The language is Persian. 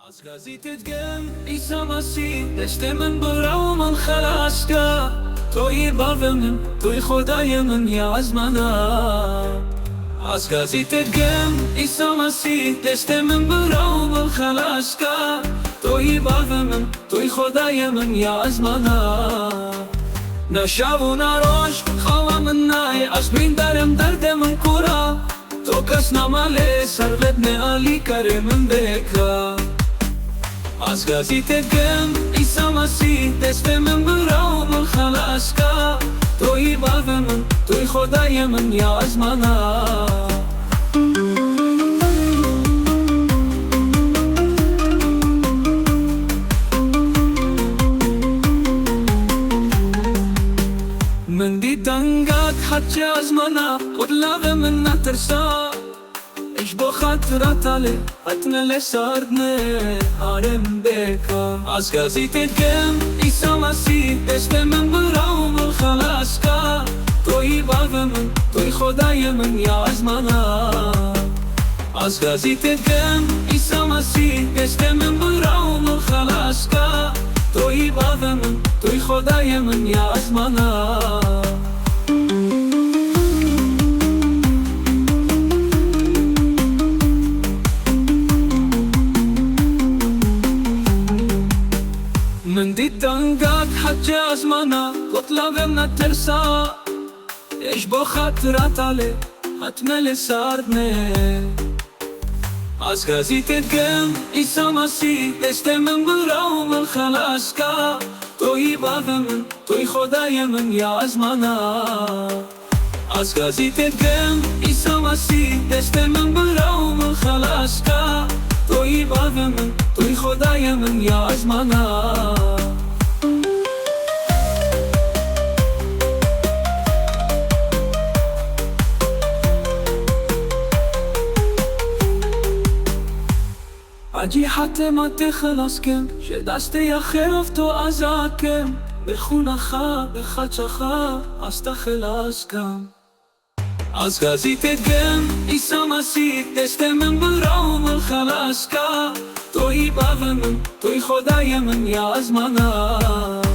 از غازی تدگم عیسی مسیح دشت من برا و من خلاص که توی باب من توی خدای من یا از منم. از غازی تدگم عیسی مسیح دشت من برا و من خلاص که توی باب من توی خدای من یا از منم. نه شب و نه روز خواب من نای از بین درم درد من کورا تو کس نماله سرلت علی کرم بکا. از غازی تدگم عیسی مسیح دست من برا و من خلاص که توی باب من توی خدای من یا از منم. من دیدنگات حتی از منم خود لب من نترسا اش با خاطرات علی حتما لساردنه آرم بکن. از غازی تدگم عیسی مسیح دست من برا و من خلاص که توی باب من توی خدای من یا از منم. از غازی تدگم عیسی مسیح دست من برا و من خلاص که توی باب من توی خدای من یا از منم. من دیدنگات حتی از منم قطلبم نترسا اش با خاطرات علی حتما لساردنه. از غازی تدگم عیسی مسیح دست من برا و من خلاص که توی باب من توی خدای من یا از منم. از غازی تدگم عیسی مسیح دست من برا و من خلاص که توی باب من توی خدای من یا از منم. اجی حتما تخلص کم شه دستی خرف تو آزاد کم بخونه خا بخچه خا است خلاص کم. از غازی تدگم عیسی مسیح دست من برا و من خلاص که توی باب من توی خدای من یا از منم.